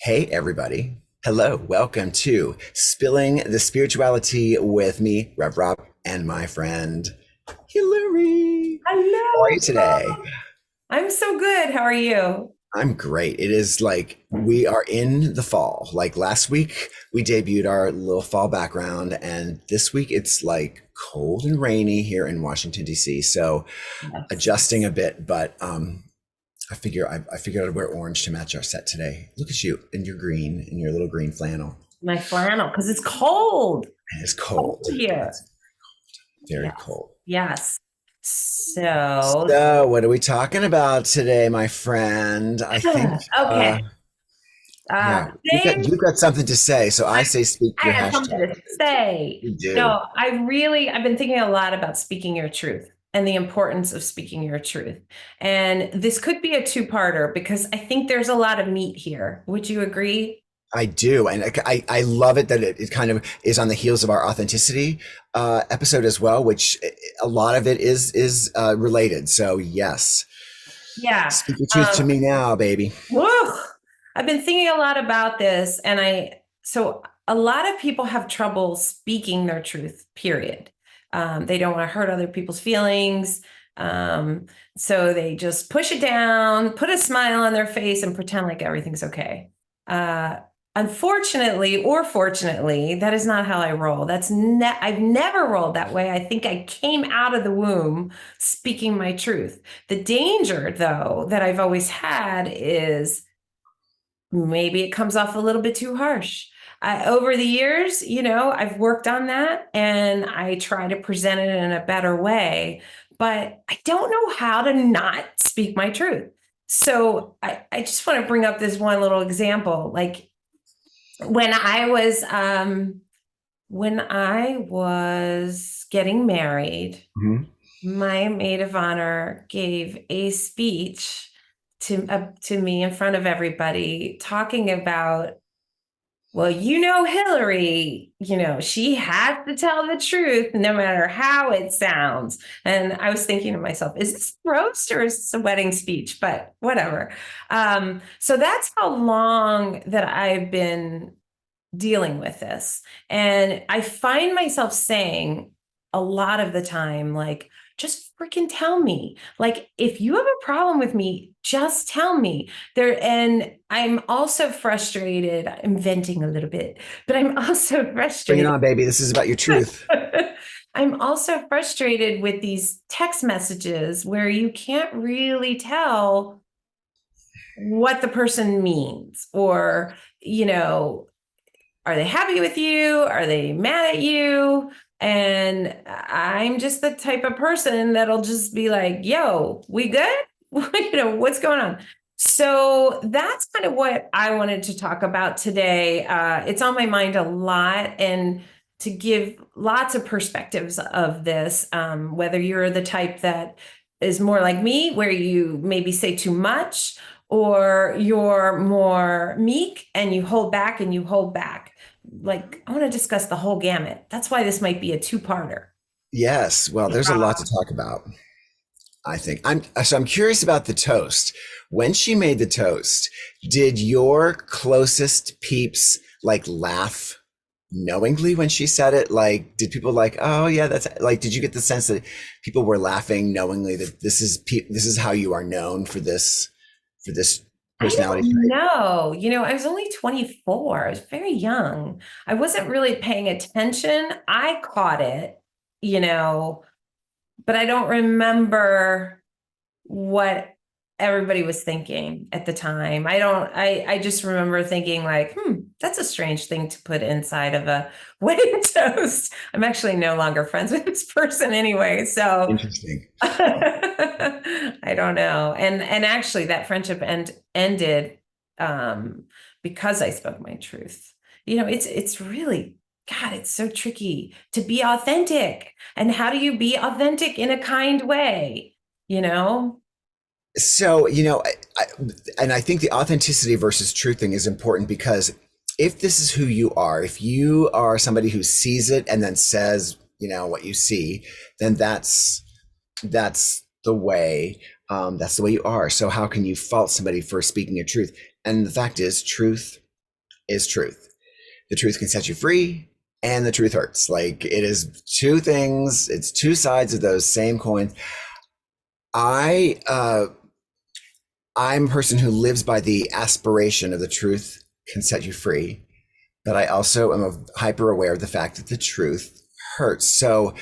Hey, everybody. Hello. Welcome to Spilling the Spirituality with me, Rev Rob, and my friend, Hilary. How are Hello. you today? I'm so good. How are you? I'm great. It is like we are in the fall. Like last week, we debuted our little fall background, and this week it's like cold and rainy here in Washington, D.C. So Yes. adjusting a bit, but I figured I'd wear orange to match our set today. Look at you in your green, in your little green flannel. My flannel, because it's cold. And it's Cold cold. here. It's very Yes. cold. Yes. So, So, what are we talking about today, my friend? I think, okay. yeah, Today you've got something to say. So I say, speak your I have something hashtag. to say. You do. No, I've been thinking a lot about speaking your truth and the importance of speaking your truth. And this could be a two-parter because I think there's a lot of meat here. Would you agree? I do, and I love it that it kind of is on the heels of our authenticity episode as well, which a lot of it is related. So yes, Yeah. speak your truth to Um, me now, baby. Woo! I've been thinking a lot about this, and so a lot of people have trouble speaking their truth, period. They don't want to hurt other people's feelings. Um, so they just push it down, put a smile on their face, and pretend like everything's okay. Uh, Unfortunately, or fortunately, that is not how I roll. I've never rolled that way. I think I came out of the womb speaking my truth. The danger, though, that I've always had is maybe it comes off a little bit too harsh. Over the years, I've worked on that and I try to present it in a better way, but I don't know how to not speak my truth. So I just want to bring up this one little example. Like when I was getting married, Mhm. my maid of honor gave a speech to me in front of everybody, talking about, well, Hillary, she has to tell the truth no matter how it sounds. And I was thinking to myself, is this a roast or is this a wedding speech? But whatever. So that's how long that I've been dealing with this. And I find myself saying a lot of the time, like, just freaking tell me. Like, if you have a problem with me, just tell me. And I'm also frustrated. I'm venting a little bit, but I'm also Bring it frustrated. on, baby. This is about your truth. I'm also frustrated with these text messages where you can't really tell what the person means, or, you know, are they happy with you? Are they mad at you? And I'm just the type of person that'll just be like, yo, we good? What's going on? So that's kind of what I wanted to talk about today. It's on my mind a lot, and to give lots of perspectives of this, whether you're the type that is more like me, where you maybe say too much, or you're more meek and you hold back and you hold back. Like, I want to discuss the whole gamut. That's why this might be a two-parter. Yes. Well, there's a lot to talk about. I think I'm curious about the toast. When she made the toast, did your closest peeps like laugh knowingly when she said it? Like, did people like, oh yeah, that's like, did you get the sense that people were laughing knowingly that this is how you are known for this I personality don't type? know. I was only 24. I was very young. I wasn't really paying attention. I caught it, you know, but I don't remember what everybody was thinking at the time. I just remember thinking like, that's a strange thing to put inside of a wedding toast. I'm actually no longer friends with this person anyway. So Interesting. I don't know. And actually that friendship ended um because I spoke my truth. It's really, God, it's so tricky to be authentic. And how do you be authentic in a kind way? You know? So, I, and I think the authenticity versus truth thing is important because if this is who you are, if you are somebody who sees it and then says, what you see, then that's the way that's the way you are. So how can you fault somebody for speaking your truth? And the fact is, truth. is truth. The truth can set you free, and the truth hurts. Like, it is two things, it's two sides of those same coins. I I'm a person who lives by the aspiration of the truth can set you free, but I also am hyper aware of the fact that the truth hurts. So,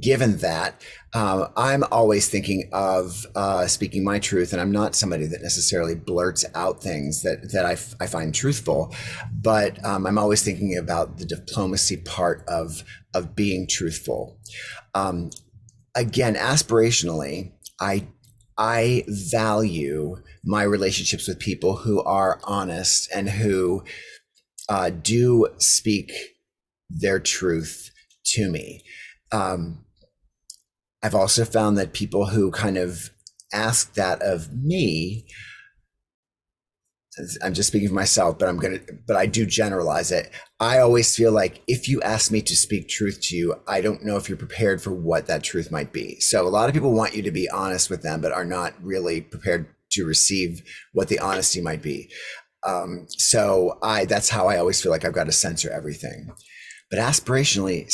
given that, I'm always thinking of speaking my truth, and I'm not somebody that necessarily blurts out things that I find truthful, but I'm always thinking about the diplomacy part of being truthful. Um, Again, aspirationally, I value my relationships with people who are honest and who do speak their truth to me. Um, I've also found that people who kind of ask that of me, I'm just speaking for myself, but I do generalize it. I always feel like if you ask me to speak truth to you, I don't know if you're prepared for what that truth might be. So a lot of people want you to be honest with them, but are not really prepared to receive what the honesty might be. That's how I always feel like I've got to censor everything. But aspirationally,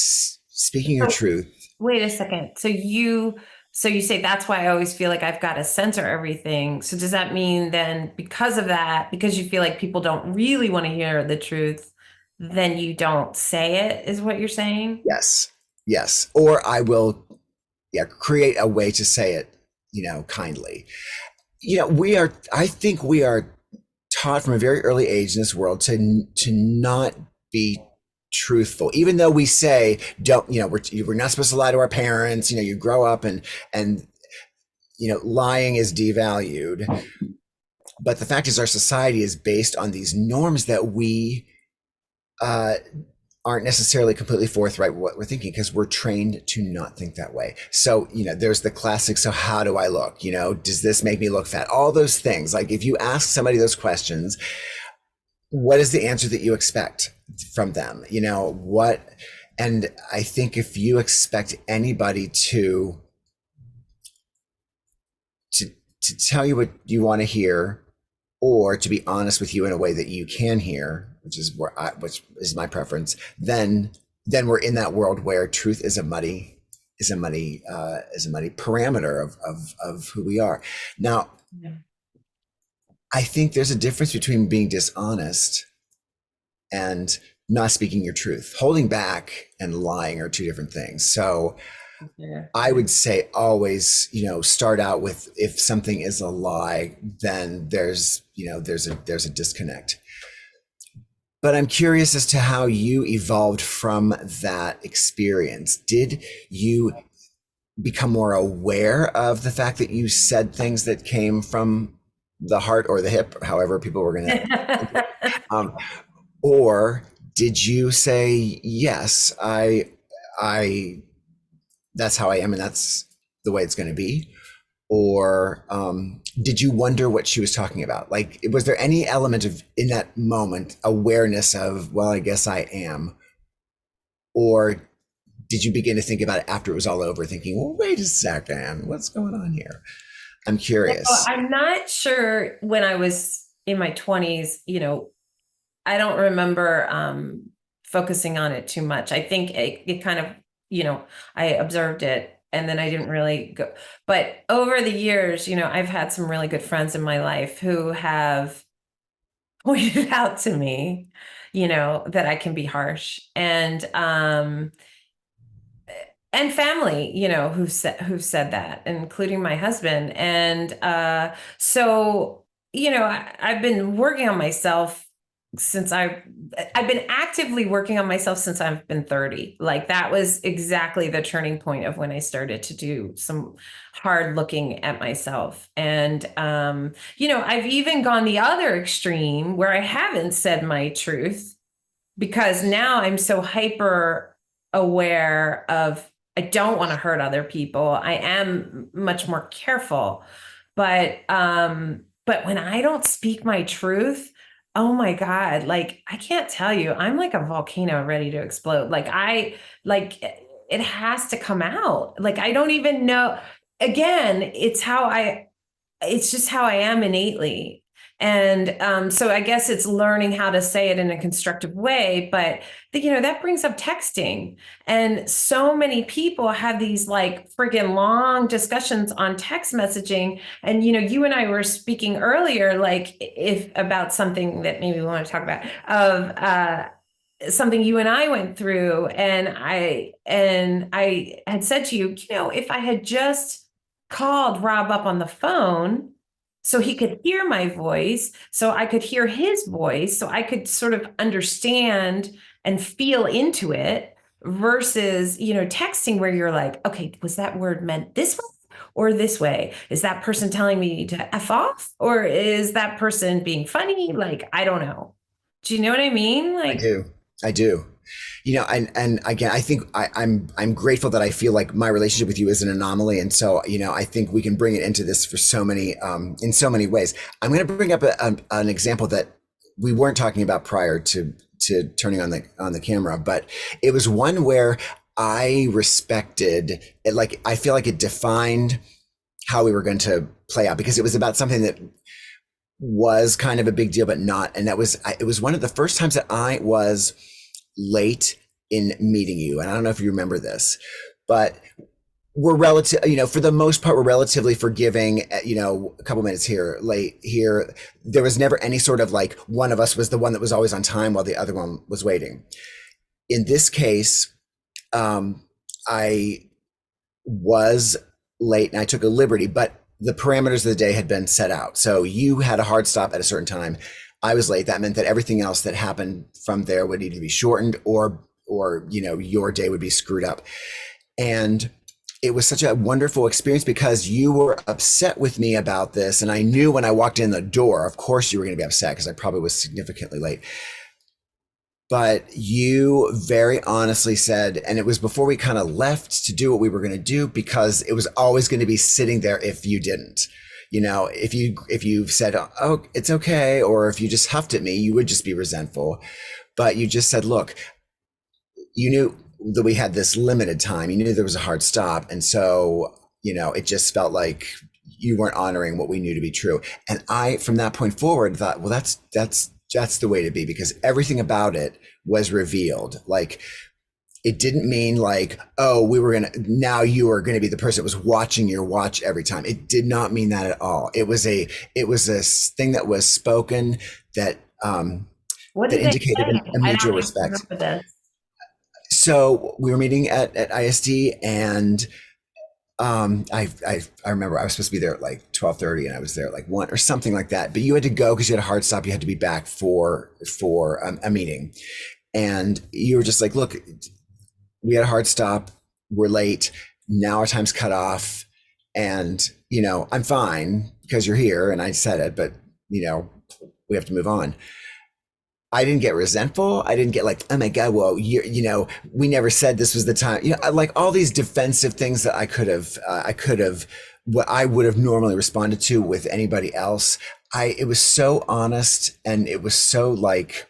speaking your So truth. wait a second. So you say that's why I always feel like I've got to censor everything. So does that mean then because of that, because you feel like people don't really want to hear the truth, then you don't say it, is what you're saying? Yes, yes. Or I will, yeah, create a way to say it, kindly. I think we are taught from a very early age in this world to not be truthful, even though we say, don't, we're not supposed to lie to our parents. You grow up and, lying is devalued. But the fact is, our society is based on these norms that we, uh, aren't necessarily completely forthright with what we're thinking because we're trained to not think that way. So, there's the classic, so how do I look? Does this make me look fat? All those things. Like, if you ask somebody those questions, what is the answer that you expect from them? What? And I think if you expect anybody to tell you what you want to hear, or to be honest with you in a way that you can hear, which is my preference, then we're in that world where truth is a muddy parameter of who we are. Now, Yeah. I think there's a difference between being dishonest and not speaking your truth. Holding back and lying are two different things. So Yeah. I would say always, start out with, if something is a lie, then there's a disconnect. But I'm curious as to how you evolved from that experience. Did you become more aware of the fact that you said things that came from the heart or the hip, however people were going to, um, or did you say, yes, I, that's how I am, and that's the way it's going to be? Or did you wonder what she was talking about? Like, was there any element of, in that moment, awareness of, well, I guess I am? Or did you begin to think about it after it was all over, thinking, well, wait a second, what's going on here? I'm Well, curious. I'm not sure when I was in my 20s, I don't remember focusing on it too much. I think it kind of, I observed it and then I didn't really go. But over the years, I've had some really good friends in my life who have pointed out to me, that I can be harsh. And family, who've said that, including my husband. And so, I've been working on myself since I've been actively working on myself since I've been 30. Like, that was exactly the turning point of when I started to do some hard looking at myself. And I've even gone the other extreme where I haven't said my truth because now I'm so hyper aware of, I don't want to hurt other people. I am much more careful. But when I don't speak my truth, oh my God, like, I can't tell you, I'm like a volcano ready to explode. Like it has to come out. Like, I don't even know. Again, it's just how I am innately. And so I guess it's learning how to say it in a constructive way. But, that brings up texting. And so many people have these like friggin' long discussions on text messaging. And, you and I were speaking earlier, like if about something that maybe we want to talk about of, something you and I went through, and I had said to you, if I had just called Rob up on the phone so he could hear my voice, so I could hear his voice, so I could sort of understand and feel into it versus, texting where you're like, okay, was that word meant this way or this way? Is that person telling me to F off or is that person being funny? Like, I don't know. Do you know what I mean? I Like, do. I do. And again, I think I'm grateful that I feel like my relationship with you is an anomaly, and so I think we can bring it into this for so many in so many ways. I'm going to bring up an example that we weren't talking about prior to turning on the camera, but it was one where I respected it. Like I feel like it defined how we were going to play out because it was about something that was kind of a big deal, but not. And it was one of the first times that I was late in meeting you. And I don't know if you remember this, but we're relative, for the most part, we're relatively forgiving, a couple minutes here, late here. There was never any sort of like one of us was the one that was always on time while the other one was waiting. In this case, I was late and I took a liberty, but the parameters of the day had been set out. So you had a hard stop at a certain time. I was late. That meant that everything else that happened from there would either be shortened or your day would be screwed up. And it was such a wonderful experience because you were upset with me about this. And I knew when I walked in the door, of course you were going to be upset because I probably was significantly late. But you very honestly said, and it was before we kind of left to do what we were going to do, because it was always going to be sitting there if you didn't. If you said, oh, it's okay, or if you just huffed at me, you would just be resentful. But you just said, look, you knew that we had this limited time. You knew there was a hard stop. And so, it just felt like you weren't honoring what we knew to be true. And I, from that point forward, thought, well, that's the way to be, because everything about it was revealed. Like it didn't mean like, oh, now you are going to be the person that was watching your watch every time. It did not mean that at all. It was a thing that was spoken that, what that did they indicated say? a I mutual don't even respect. remember this. So we were meeting at ISD, and I remember I was supposed to be there at like 12:30 and I was there at like 1 or something like that. But you had to go because you had a hard stop. You had to be back for a meeting, and you were just like, "Look, we had a hard stop. We're late. Now our time's cut off, and I'm fine because you're here." And I said it, but we have to move on. I didn't get resentful. I didn't get like, oh my God, well, we never said this was the time. Like all these defensive things that I could have, what I would have normally responded to with anybody else. It was so honest and it was so like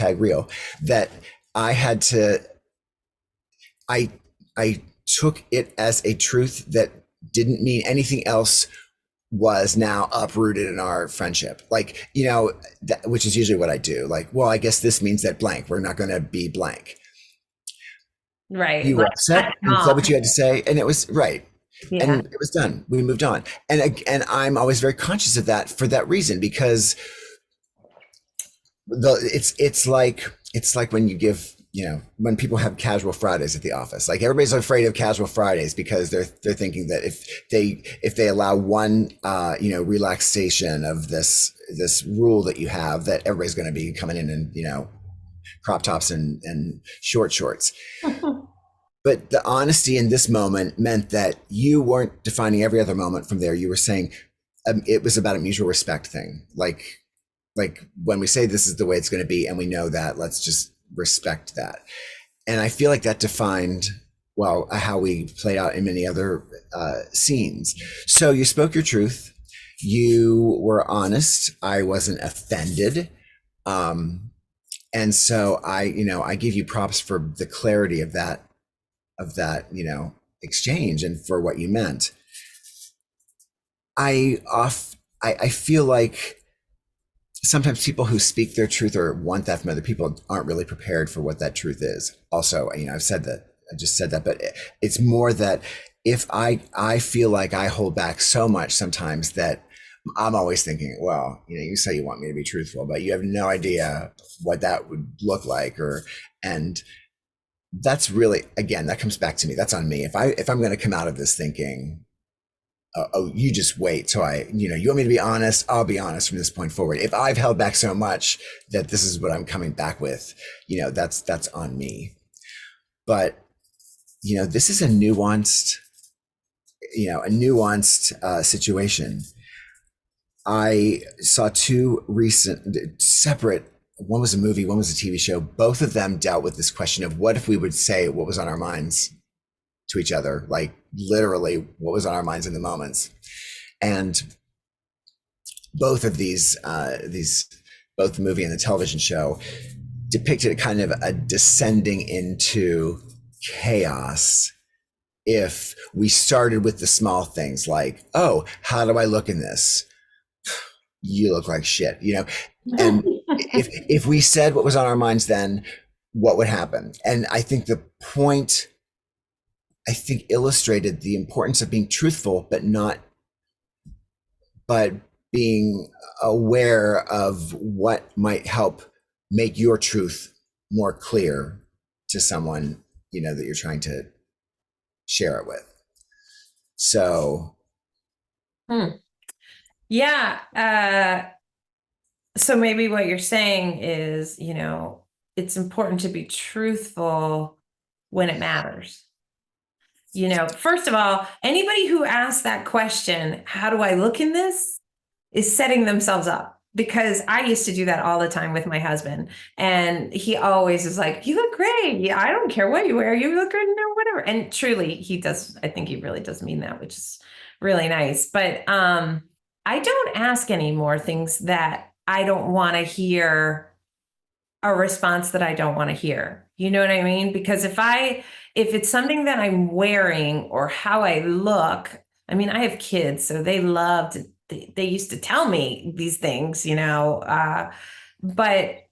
#real that I had to, I, I took it as a truth that didn't mean anything else was now uprooted in our friendship. Like, which is usually what I do. Like, well, I guess this means that blank, we're not going to be blank. Right. You were Like, upset. You said what you had to say, and it was right. yeah. And it was done. We moved on. And I'm always very conscious of that for that reason, because it's like when you give, when people have casual Fridays at the office, like everybody's afraid of casual Fridays because they're thinking that if they allow one relaxation of this rule that you have, that everybody's going to be coming in and crop tops and short shorts. But the honesty in this moment meant that you weren't defining every other moment from there. You were saying it was about a mutual respect thing. Like when we say this is the way it's going to be and we know that, let's just respect that. And I feel like that defined, well, how we played out in many other scenes. So you spoke your truth. You were honest. I wasn't offended. And so I give you props for the clarity of that exchange and for what you meant. I feel like sometimes people who speak their truth or want that from other people aren't really prepared for what that truth is. Also, I've said that, I just said that, but it's more that if I feel like I hold back so much sometimes that I'm always thinking, well, you say you want me to be truthful, but you have no idea what that would look like, and that's really, again, that comes back to me. That's on me. If I'm going to come out of this thinking, oh, you just wait till you want me to be honest, I'll be honest from this point forward. If I've held back so much that this is what I'm coming back with, that's on me. But, this is a nuanced situation. I saw two recent separate, one was a movie, one was a TV show. Both of them dealt with this question of what if we would say what was on our minds to each other, like literally what was on our minds in the moments. And both of these, both the movie and the television show, depicted a kind of a descending into chaos if we started with the small things like, oh, how do I look in this? You look like shit, and if we said what was on our minds, then what would happen? And I think the point, illustrated the importance of being truthful, but being aware of what might help make your truth more clear to someone, that you're trying to share it with. So, Yeah. So maybe what you're saying is, it's important to be truthful when it matters. First of all, anybody who asks that question, how do I look in this, is setting themselves up, because I used to do that all the time with my husband. And he always is like, you look great. Yeah, I don't care what you wear. You look good, whatever. And truly he does. I think he really does mean that, which is really nice. But I don't ask any more things that I don't want to hear a response that I don't want to hear. You know what I mean? Because if it's something that I'm wearing or how I look, I have kids, so they used to tell me these things, but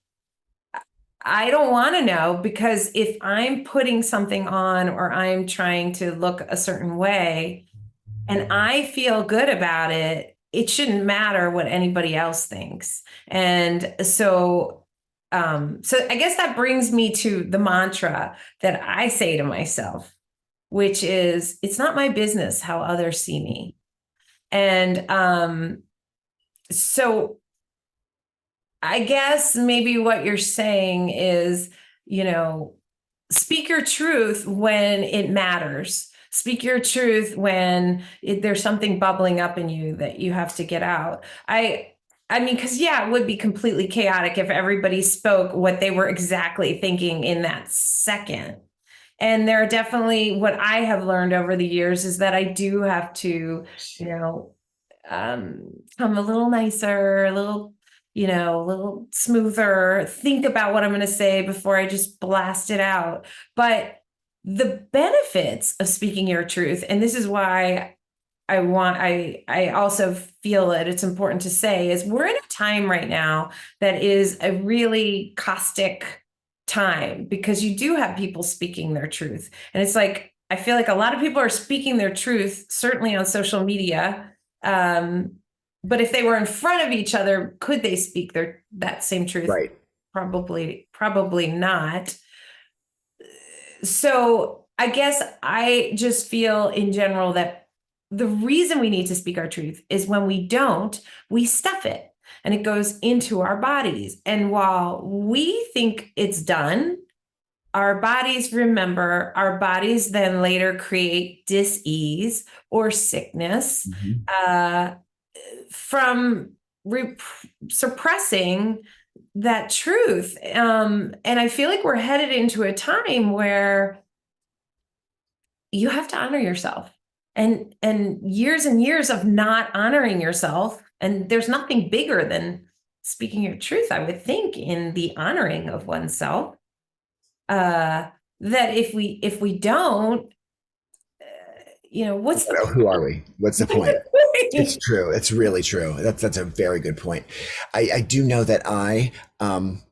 I don't want to know, because if I'm putting something on or I'm trying to look a certain way and I feel good about it, it shouldn't matter what anybody else thinks. And so I guess that brings me to the mantra that I say to myself, which is, it's not my business how others see me. And so I guess maybe what you're saying is, speak your truth when it matters. Speak your truth when there's something bubbling up in you that you have to get out. Because it would be completely chaotic if everybody spoke what they were exactly thinking in that second. And there are definitely, what I have learned over the years is that I do have to, come a little nicer, a little smoother, think about what I'm going to say before I just blast it out. But the benefits of speaking your truth, and this is why I also feel that it's important to say, is we're in a time right now that is a really caustic time, because you do have people speaking their truth. And it's like, I feel like a lot of people are speaking their truth, certainly on social media. But if they were in front of each other, could they speak that same truth? right. Probably not. So I guess I just feel in general that the reason we need to speak our truth is when we don't, we stuff it and it goes into our bodies. And while we think it's done, our bodies remember, our bodies then later create dis-ease or sickness from suppressing that truth. And I feel like we're headed into a time where you have to honor yourself, and years of not honoring yourself. And there's nothing bigger than speaking your truth, I would think, in the honoring of oneself. That if we don't, what's the Who are we? What's the point? It's point? true. It's really true. That's a very good point. I do know that um,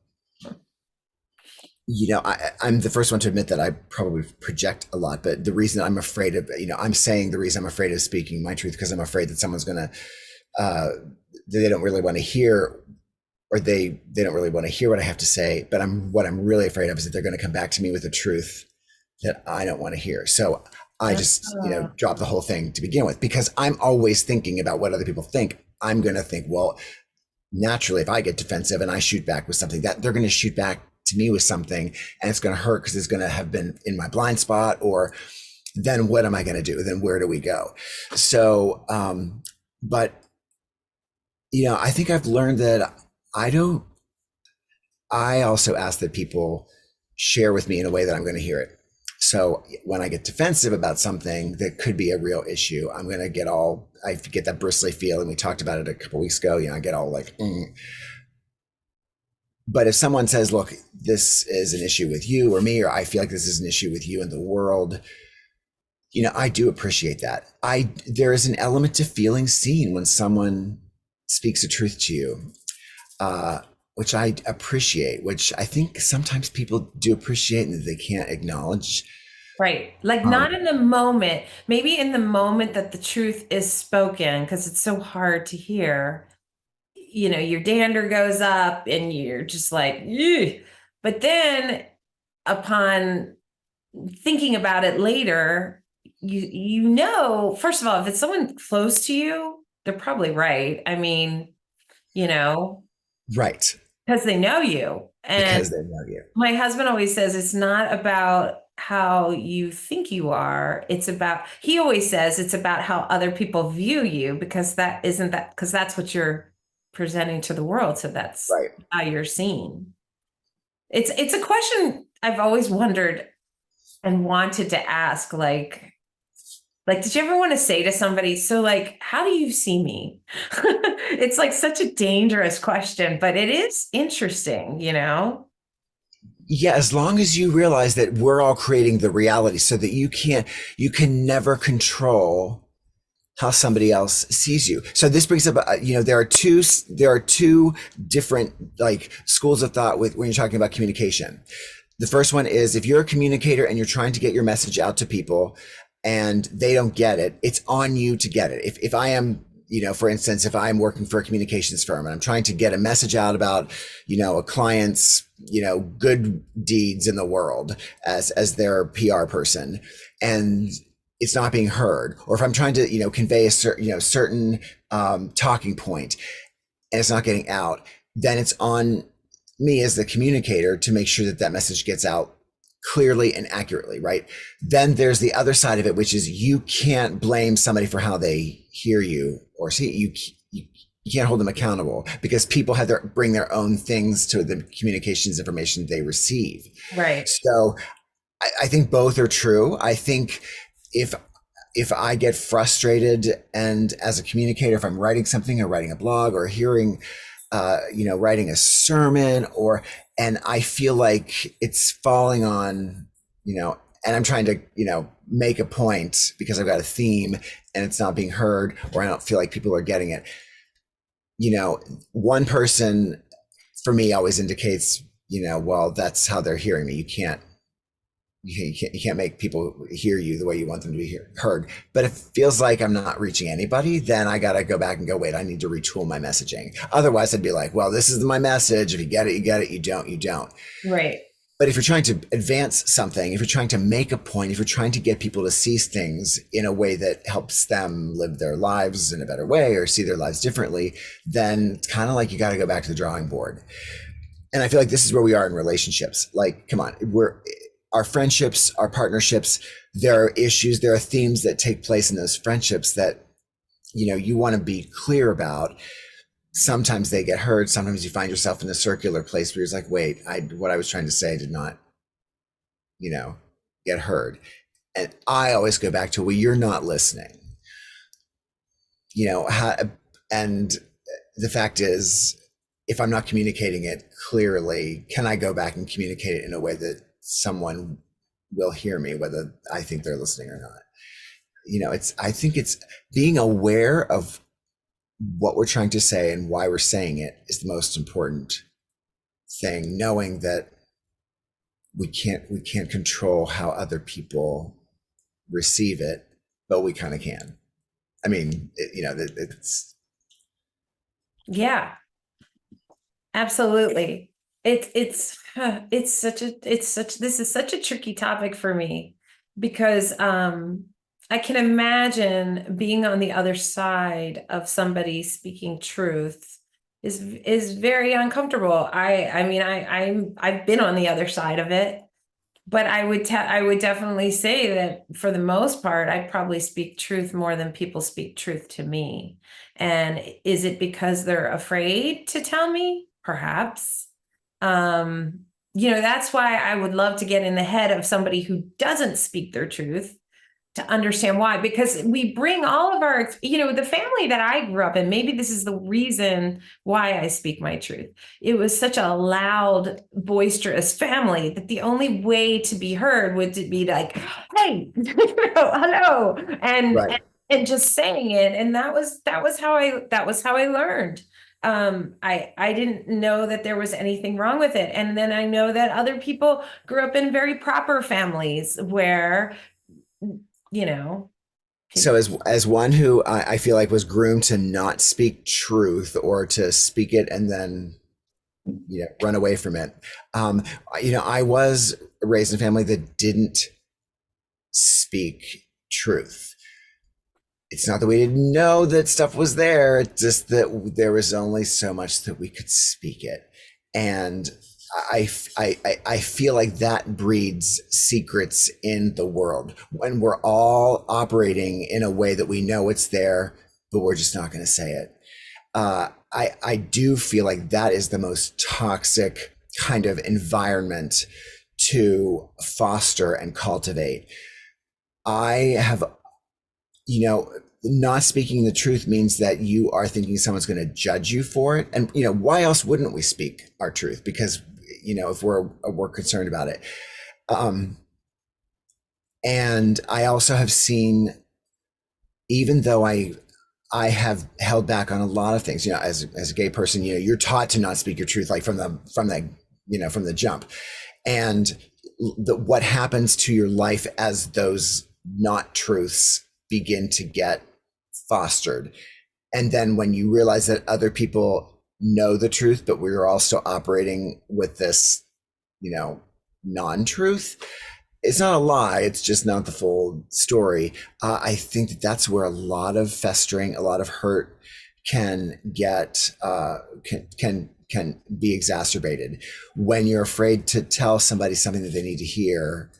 I'm the first one to admit that I probably project a lot, but the reason I'm afraid of, I'm saying the reason I'm afraid of speaking my truth because I'm afraid that someone's going to, they don't really want to hear, or they don't really want to hear what I have to say. But what I'm really afraid of is that they're going to come back to me with a truth that I don't want to hear. So I just, drop the whole thing to begin with because I'm always thinking about what other people think. I'm going to think, well, naturally, if I get defensive and I shoot back with something, that they're going to shoot back to me with something and it's going to hurt because it's going to have been in my blind spot, or then what am I going to do? Then where do we go? So, but, I think I've learned that I also ask that people share with me in a way that I'm going to hear it. So when I get defensive about something that could be a real issue, I get that bristly feeling. We talked about it a couple of weeks ago. I get all like, But if someone says, look, this is an issue with you or me, or I feel like this is an issue with you and the world, I do appreciate that. There is an element to feeling seen when someone speaks the truth to you, which I appreciate, which I think sometimes people do appreciate and they can't acknowledge. Right. Like not in the moment, maybe in the moment that the truth is spoken, because it's so hard to hear, your dander goes up and you're just like, ew. But then upon thinking about it later, first of all, if it's someone close to you, they're probably right. I mean, Right. because they know you. And Because they know you. my husband always says it's not about how you think you are. He always says it's about how other people view you, because because that's what you're presenting to the world. So that's Right. how you're seen. It's a question I've always wondered and wanted to ask, did you ever want to say to somebody, so like, how do you see me? It's like such a dangerous question, but it is interesting, Yeah, as long as you realize that we're all creating the reality so that you can never control how somebody else sees you. So this brings up, there are two different like schools of thought when you're talking about communication. The first one is if you're a communicator and you're trying to get your message out to people and they don't get it, it's on you to get it. If I am, for instance, if I'm working for a communications firm and I'm trying to get a message out about, a client's, good deeds in the world as their PR person, and it's not being heard, or if I'm trying to, convey a certain talking point and it's not getting out, then it's on me as the communicator to make sure that that message gets out clearly and accurately, right? Then there's the other side of it, which is you can't blame somebody for how they hear you or see you. You can't hold them accountable because people bring their own things to the communications information they receive. Right. So I think both are true. I think if I get frustrated and as a communicator, if I'm writing something or writing a blog or hearing, writing a sermon and I feel like it's falling on, and I'm trying to, make a point because I've got a theme and it's not being heard, or I don't feel like people are getting it. One person for me always indicates, well, that's how they're hearing me. You can't make people hear you the way you want them to be heard. But if it feels like I'm not reaching anybody, then I got to go back and go, wait, I need to retool my messaging. Otherwise, I'd be like, well, this is my message. If you get it, you get it. You don't, you don't. Right. But if you're trying to advance something, if you're trying to make a point, if you're trying to get people to see things in a way that helps them live their lives in a better way or see their lives differently, then it's kind of like you got to go back to the drawing board. And I feel like this is where we are in relationships. Like, come on, our friendships, our partnerships, there are issues, there are themes that take place in those friendships that, you want to be clear about. Sometimes they get heard. Sometimes you find yourself in a circular place where you're like, wait, what I was trying to say did not, get heard. And I always go back to, well, you're not listening, and the fact is, if I'm not communicating it clearly, can I go back and communicate it in a way that someone will hear me, whether I think they're listening or not? I think it's being aware of what we're trying to say and why we're saying it is the most important thing, knowing that we can't control how other people receive it, but we kind of can. I mean, it's Yeah, absolutely. This is such a tricky topic for me because I can imagine being on the other side of somebody speaking truth is very uncomfortable. I mean I've been on the other side of it, but I would definitely say that for the most part, I probably speak truth more than people speak truth to me. And is it because they're afraid to tell me? Perhaps. Um, that's why I would love to get in the head of somebody who doesn't speak their truth to understand why, because we bring all of our, the family that I grew up in, maybe this is the reason why I speak my truth. It was such a loud, boisterous family that the only way to be heard would to be like, hey, hello, right. and just saying it. And that was how I learned. I didn't know that there was anything wrong with it. And then I know that other people grew up in very proper families where you know, So as one who I feel like was groomed to not speak truth or to speak it and then run away from it. Um, I was raised in a family that didn't speak truth. It's not that we didn't know that stuff was there. It's just that there was only so much that we could speak it. And I feel like that breeds secrets in the world when we're all operating in a way that we know it's there, but we're just not going to say it. I do feel like that is the most toxic kind of environment to foster and cultivate. I have, not speaking the truth means that you are thinking someone's going to judge you for it. And, why else wouldn't we speak our truth? Because, if we're concerned about it. And I also have seen, even though I have held back on a lot of things, as a gay person, you're taught to not speak your truth, like from the jump. And what happens to your life as those not truths begin to get fostered. And then when you realize that other people know the truth, but we're all still operating with this, non-truth, it's not a lie. It's just not the full story. I think that that's where a lot of festering, a lot of hurt can get, can be exacerbated when you're afraid to tell somebody something that they need to hear.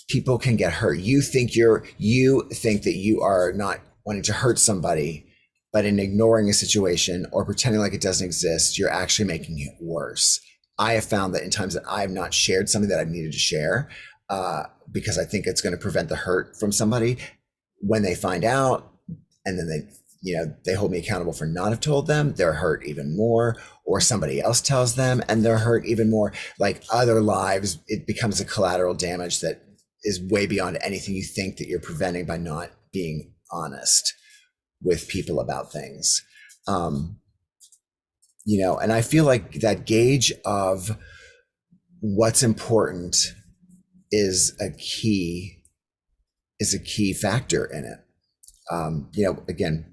People can get hurt. You think that you are not wanting to hurt somebody, but in ignoring a situation or pretending like it doesn't exist, you're actually making it worse. I have found that in times that I have not shared something that I've needed to share, because I think it's going to prevent the hurt from somebody, when they find out and then they hold me accountable for not have told them, they're hurt even more, or somebody else tells them and they're hurt even more. Like other lives, it becomes a collateral damage that is way beyond anything you think that you're preventing by not being honest with people about things. And I feel like that gauge of what's important is a key factor in it. Again,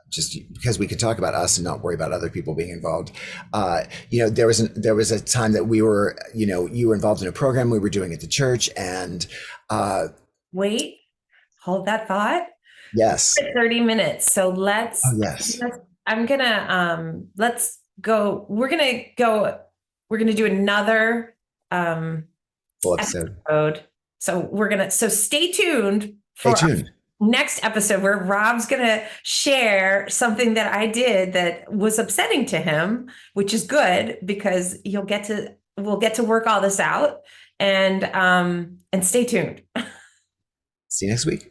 just because we could talk about us and not worry about other people being involved. There was a time that we were, you were involved in a program we were doing at the church, and wait, hold that thought. yes, 30 minutes. So oh yes, I'm gonna let's go. We're gonna do another full episode. So stay tuned Stay for tuned. next episode where Rob's gonna share something that I did that was upsetting to him, which is good because we'll get to work all this out, and stay tuned. See you next week.